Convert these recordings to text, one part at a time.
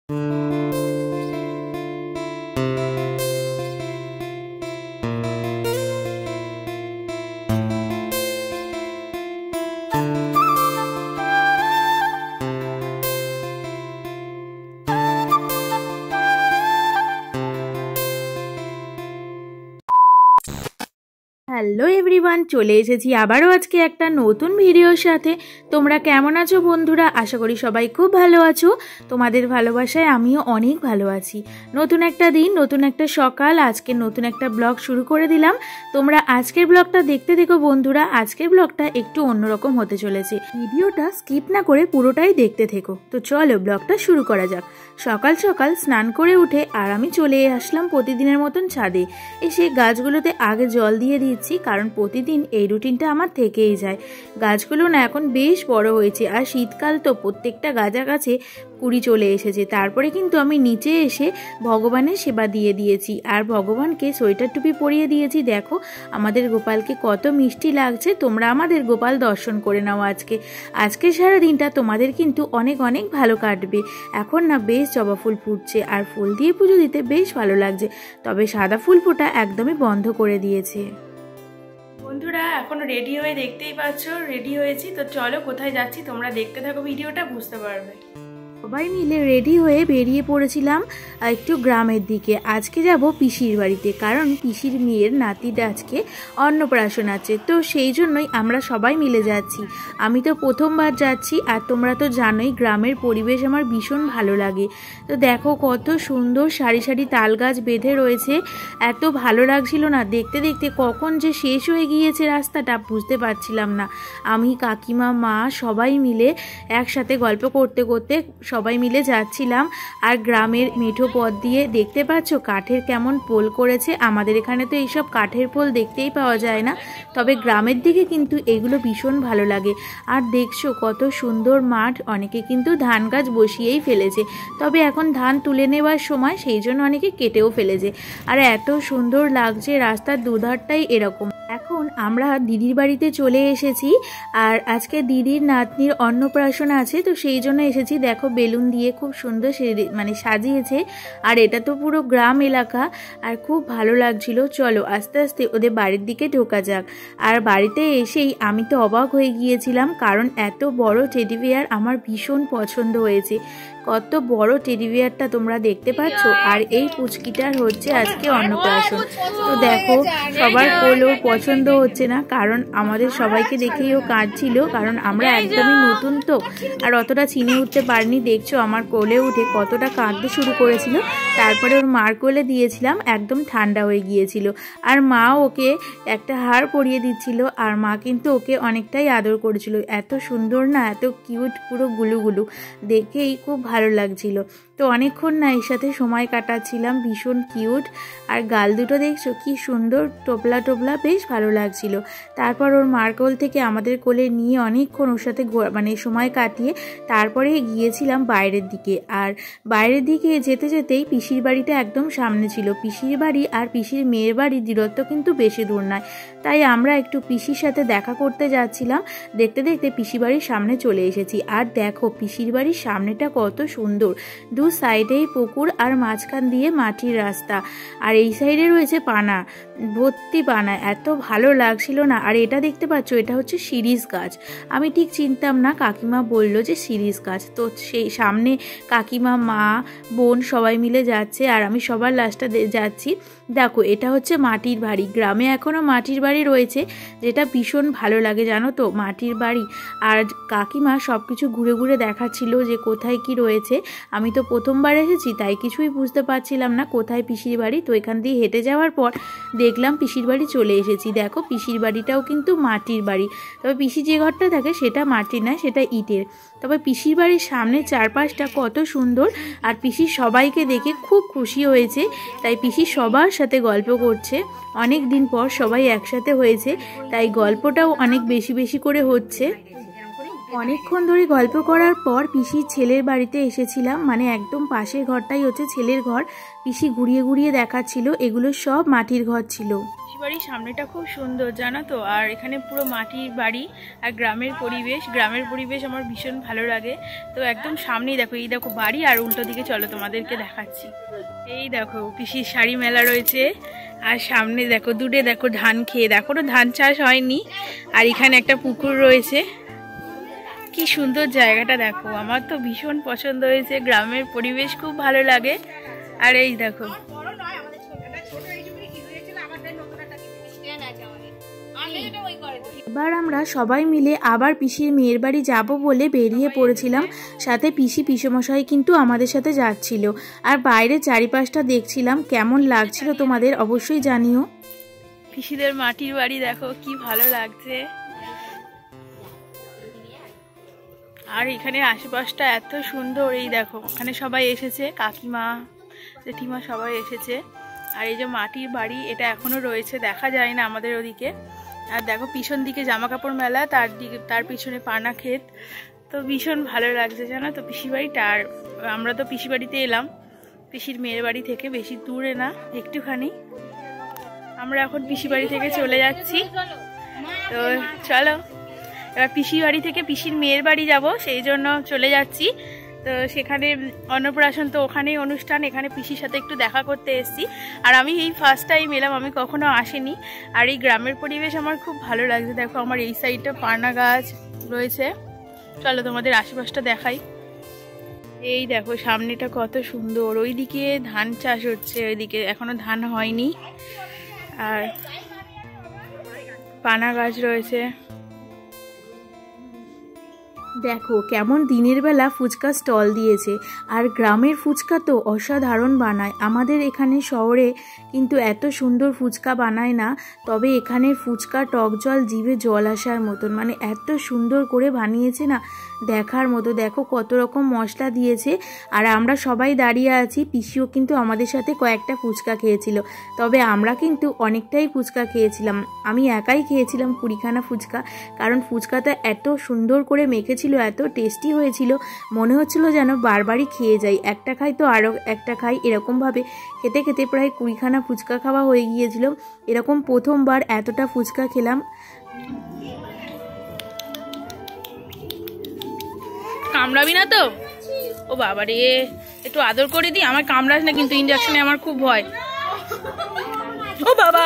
Hello everyone, চলে এসেছি আবারও আজকে একটা নতুন ভিডিওর সাথে। তোমরা কেমন আছো বন্ধুরা? আশা করি সবাই খুব ভালো আছো। তোমাদের ভালোবাসায় আমিও অনেক ভালো আছি। নতুন একটা দিন, নতুন একটা সকাল, আজকে নতুন একটা ব্লগ শুরু করে দিলাম। তোমরা আজকের ব্লগটা দেখতে দেখো বন্ধুরা। আজকের ব্লগটা একটু অন্যরকম হতে চলেছে। ভিডিওটা স্কিপ না করে পুরোটাই দেখতে থেকো। তো চলো ব্লগটা শুরু করা যাক। সকাল সকাল স্নান করে উঠে আর আমি চলে আসলাম প্রতিদিনের মতন ছাদে। এসে গাছগুলোতে আগে জল দিয়ে দিচ্ছি, কারণ প্রতিদিন এই রুটিনটা আমার থেকেই যায়। গাছগুলো না এখন বেশ বড় হয়েছে, আর শীতকাল তো প্রত্যেকটা গাছের কাছে কুড়ি চলে এসেছে। তারপরে কিন্তু আমি নিচে এসে ভগবানের সেবা দিয়ে দিয়েছি, আর ভগবানকে সোয়েটার টুপি পরিয়ে দিয়েছি। দেখো আমাদের গোপালকে কত মিষ্টি লাগছে। তোমরা আমাদের গোপাল দর্শন করে নাও। আজকে সারা দিনটা তোমাদের কিন্তু অনেক অনেক ভালো কাটবে। এখন না বেশ জবা ফুল ফুটছে, আর ফুল দিয়ে পুজো দিতে বেশ ভালো লাগছে। তবে সাদা ফুল ফোটা একদমই বন্ধ করে দিয়েছে। বন্ধুরা এখন রেডি হয়ে দেখতেই পাচ্ছ রেডি হয়েছি। তো চলো কোথায় যাচ্ছি তোমরা দেখতে থাকো, ভিডিওটা বুঝতে পারবে। সবাই মিলে রেডি হয়ে বেরিয়ে পড়েছিলাম একটু গ্রামের দিকে। আজকে যাব পিসির বাড়িতে, কারণ পিসির মেয়ের নাতির আজকে অন্নপ্রাশন আছে। তো সেই জন্যই আমরা সবাই মিলে যাচ্ছি। আমি তো প্রথমবার যাচ্ছি, আর তোমরা তো জানোই গ্রামের পরিবেশ আমার ভীষণ ভালো লাগে। তো দেখো কত সুন্দর সারি সারি তাল গাছ বেঁধে রয়েছে। এত ভালো লাগছিল না, দেখতে দেখতে কখন যে শেষ হয়ে গিয়েছে রাস্তাটা বুঝতে পারছিলাম না। আমি, কাকিমা, মা সবাই মিলে একসাথে গল্প করতে করতে সবাই মিলে যাচ্ছিলাম। আর গ্রামের মেঠো পথ দিয়ে দেখতে পাচ্ছ কাঠের কেমন পোল করেছে। আমাদের এখানে তো এইসব কাঠের পোল দেখতেই পাওয়া যায় না, তবে গ্রামের দিকে কিন্তু এগুলো ভীষণ ভালো লাগে। আর দেখছো কত সুন্দর মাঠ, অনেকে কিন্তু ধান গাছ বসিয়েই ফেলেছে। তবে এখন ধান তুলে নেওয়ার সময়, সেই জন্য অনেকে কেটেও ফেলেছে। আর এত সুন্দর লাগছে, রাস্তার দুধারটাই এরকম। এখন আমরা দিদির বাড়িতে চলে এসেছি, আর আজকে দিদির নাতনির অন্নপ্রাশন আছে। তো সেই জন্য এসেছি। দেখো বেলুন দিয়ে খুব সুন্দর সাজিয়েছে, আর এটা তো পুরো গ্রাম এলাকা, আর খুব ভালো লাগছিল। চলো আস্তে আস্তে ওদের বাড়ির দিকে ঢোকা যাক। আর বাড়িতে এসেই আমি তো অবাক হয়ে গিয়েছিলাম, কারণ এত বড় টেডি বিয়ার আমার ভীষণ পছন্দ হয়েছে। কত বড় টেডি বিয়ারটা তোমরা দেখতে পাচ্ছ। আর এই পুচকিটার হচ্ছে আজকে অন্নপ্রাশন। তো দেখো সবার কোলেও পছন্দ হচ্ছে না, কারণ আমাদের সবাইকে দেখেই ও কাঁদছিল, কারণ আমরা একদমই নতুন তো, আর অতটা চিনে উঠতে পারিনি। দেখছো আমার কোলে উঠে কতটা কাঁদতে শুরু করেছিল। তারপরে ওর মার কোলে দিয়েছিলাম, একদম ঠান্ডা হয়ে গিয়েছিল। আর মা ওকে একটা হার পরিয়ে দিচ্ছিল, আর মা কিন্তু ওকে অনেকটাই আদর করেছিল। এত সুন্দর না, এত কিউট, পুরো গুলুগুলু, দেখেই খুব ভালো লাগছিল। তো অনেকক্ষণ না এর সাথে সময় কাটাচ্ছিলাম, ভীষণ কিউট। আর গাল দুটো দেখছো কি সুন্দর টোপলা টোপলা, বেশ ভালো লাগছিল। তারপর ওর মার কোল থেকে আমাদের কোলে নিয়ে অনেকক্ষণ ওর সাথে সময় কাটিয়ে তারপরে গিয়েছিলাম বাইরের দিকে। আর বাইরের দিকে যেতে যেতেই পিসির বাড়িটা একদম সামনে ছিল। পিসির বাড়ি আর পিসির মেয়ের বাড়ির দূরত্ব কিন্তু বেশি দূর নয়, তাই আমরা একটু পিসির সাথে দেখা করতে যাচ্ছিলাম। দেখতে দেখতে পিসি বাড়ির সামনে চলে এসেছি। আর দেখো পিসির বাড়ির সামনেটা কত সুন্দর, দু সাইডেই পুকুর, আর মাঝখান দিয়ে মাটির রাস্তা, আর এই সাইডে রয়েছে পানা, ভর্তি পানা। এত ভালো লাগছিল না। আর এটা দেখতে পাচ্ছ, এটা হচ্ছে শিরীষ গাছ। আমি ঠিক চিনতাম না, কাকিমা বলল যে শিরীষ গাছ। তো সেই সামনে কাকিমা, মা, বোন সবাই মিলে যাচ্ছে, আর আমি সবার লাস্টে যাচ্ছি। দেখো এটা হচ্ছে মাটির বাড়ি। গ্রামে এখনও মাটির বাড়ি রয়েছে, যেটা ভীষণ ভালো লাগে জানো তো, মাটির বাড়ি। আর কাকিমা সব কিছু ঘুরে ঘুরে দেখাচ্ছিল যে কোথায় কি রয়েছে। আমি তো প্রথমবার এসেছি, তাই কিছুই বুঝতে পারছিলাম না কোথায় পিসির বাড়ি। তো এখান দিয়ে হেঁটে যাওয়ার পর দেখলাম পিসির বাড়ি চলে এসেছি। দেখো পিসির বাড়িটাও কিন্তু মাটির বাড়ি, তবে পিসি যে ঘরটা থাকে সেটা মাটির নয়, সেটা ইটের। তবে পিসির বাড়ির সামনে চারপাশটা কত সুন্দর, আর পিসি সবাইকে দেখে খুব খুশি হয়েছে। তাই পিসি সবার সাথে গল্প করছে। অনেক দিন পর সবাই একসাথে হয়েছে, তাই গল্পটাও অনেক বেশি বেশি করে হচ্ছে। অনেকক্ষণ ধরে গল্প করার পর পিসির ছেলের বাড়িতে এসেছিলাম, মানে একদম পাশের ঘরটাই হচ্ছে ছেলের ঘর। পিসি ঘুরিয়ে ঘুরিয়ে দেখাচ্ছিল, এগুলো সব মাটির ঘর ছিল। বাড়ির সামনেটা খুব সুন্দর জানো তো, আর এখানে পুরো মাটির বাড়ি আর গ্রামের পরিবেশ আমার ভীষণ ভালো লাগে। তো একদম সামনেই দেখো, এই দেখো বাড়ি, আর উল্টো দিকে চলো তোমাদেরকে দেখাচ্ছি। এই দেখো পিসির শাড়ি মেলা রয়েছে, আর সামনে দেখো দূরে দেখো ধান খেয়ে, দেখো ধান চাষ হয়নি, আর এখানে একটা পুকুর রয়েছে। কি সুন্দর জায়গাটা দেখো, আমার তো ভীষণ পছন্দ হয়েছে, গ্রামের পরিবেশ খুব ভালো লাগে। আর এই দেখো এবার আমরা সবাই মিলে আবার পিসির মেয়ের বাড়ি যাব বলে বেরিয়ে পড়েছিলাম। সাথে পিসি পিসমশাই কিন্তু আমাদের সাথে যাচ্ছিল। আর বাইরে চারিপাশটা দেখছিলাম, কেমন লাগছিল তোমাদের অবশ্যই জানিও। পিসিদের মাটির বাড়ি দেখো কি ভালো লাগছে, আর এখানে আশেপাশটা এত সুন্দর। এই দেখো ওখানে সবাই এসেছে, কাকিমা জেঠিমা সবাই এসেছে। আর এই যে মাটির বাড়ি, এটা এখনো রয়েছে, দেখা যায় না আমাদের ওদিকে। আর দেখো পিছন দিকে জামা কাপড় মেলা, তার পিছনে পানা ক্ষেত। তো ভীষণ ভালো লাগছে জানো তো পিসি বাড়িটা। আর আমরা তো পিসি বাড়িতে এলাম পিসির মেয়ের বাড়ি থেকে, বেশি দূরে না, একটুখানি। আমরা এখন পিসি বাড়ি থেকে চলে যাচ্ছি। তো চলো এবার পিসি বাড়ি থেকে পিসির মেয়ের বাড়ি যাব, সেই জন্য চলে যাচ্ছি। তো সেখানে অন্নপ্রাশন, তো ওখানেই অনুষ্ঠান, এখানে পিসির সাথে একটু দেখা করতে এসেছি। আর আমি এই ফার্স্ট টাইম এলাম, আমি কখনো আসিনি। আর এই গ্রামের পরিবেশ আমার খুব ভালো লাগছে। দেখো আমার এই সাইডটা পানা গাছ রয়েছে, চলো তোমাদের আশেপাশটা দেখাই। এই দেখো সামনেটা কত সুন্দর, ওইদিকে ধান চাষ হচ্ছে, ওইদিকে এখনো ধান হয়নি। আর পানা গাছ রয়েছে। দেখো কেমন দিনের বেলা ফুচকা স্টল দিয়েছে। আর গ্রামের ফুচকা তো অসাধারণ বানায়, আমাদের এখানে শহরে কিন্তু এত সুন্দর ফুচকা বানায় না। তবে এখানের ফুচকা টক জল, জিভে জল আসার মতন, মানে এত সুন্দর করে বানিয়েছে না, দেখার মতো। দেখো কত রকম মশলা দিয়েছে। আর আমরা সবাই দাঁড়িয়ে আছি, পিসিও কিন্তু আমাদের সাথে কয়েকটা ফুচকা খেয়েছিল। তবে আমরা কিন্তু অনেকটাই ফুচকা খেয়েছিলাম, আমি একাই খেয়েছিলাম 20খানা ফুচকা। কারণ ফুচকাটা এত সুন্দর করে মেখেছিল, এত টেস্টি হয়েছিল, মনে হচ্ছিল যেন বারবারই খেয়ে যাই, একটা খাই তো আরও একটা খাই, এরকমভাবে খেতে খেতে প্রায় 20খানা ফুচকা খাওয়া হয়ে গিয়েছিল। এরকম প্রথমবার এতটা ফুচকা খেলাম। কামড়াবি না তো? ও বাবা রে, একটু আদর করে দি, আমার কামড়াস না কিন্তু, ইনজেকশনে আমার খুব ভয়। ও বাবা,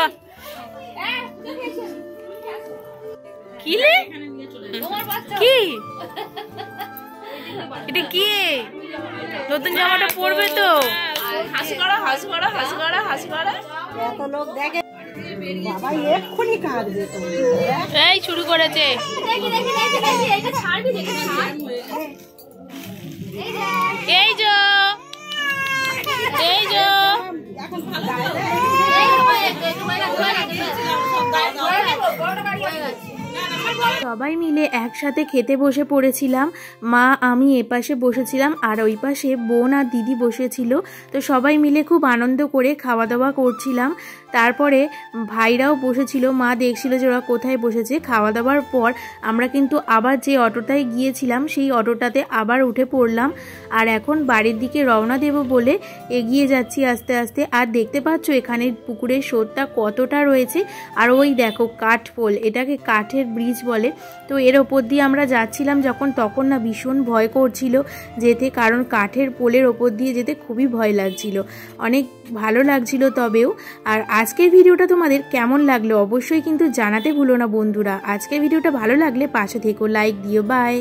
কি লে, কি এটা, কি নতুন জামাটা পরবে তো? হাসি করা, হাসি করা, হাসি করা, হাসি করা। এত লোক দেখে বাবা এক্ষুনি কাঁদবে। এই শুরু করেছে। এই যো, এই যো। সবাই মিলে একসাথে খেতে বসে পড়েছিলাম। মা, আমি এপাশে বসেছিলাম, আর ওই পাশে বোন আর দিদি বসেছিল। তো সবাই মিলে খুব আনন্দ করে খাওয়া দাওয়া করছিলাম। তারপরে ভাইরাও বসেছিল, মা দেখছিল যে ওরা কোথায় বসেছে। খাওয়া দাওয়ার পর আমরা কিন্তু আবার যে অটোটায় গিয়েছিলাম সেই অটোটাতে আবার উঠে পড়লাম। আর এখন বাড়ির দিকে রওনা দেব বলে এগিয়ে যাচ্ছি আস্তে আস্তে। আর দেখতে পাচ্ছ এখানে পুকুরের স্রোতটা কতটা রয়েছে। আর ওই দেখো কাঠপোল, এটাকে কাঠের ব্রিজ বলে। তো এর ওপর দিয়ে আমরা যাচ্ছিলাম যখন, তখন না ভীষণ ভয় করছিল যেতে, কারণ কাঠের পোলের ওপর দিয়ে যেতে খুবই ভয় লাগছিল, অনেক ভালো লাগছিল তবেও। আর আজকের ভিডিওটা তোমাদের কেমন লাগলো অবশ্যই কিন্তু জানাতে ভুলো না বন্ধুরা। আজকের ভিডিওটা ভালো লাগলে পাশে থেকো, লাইক দিও। বাই।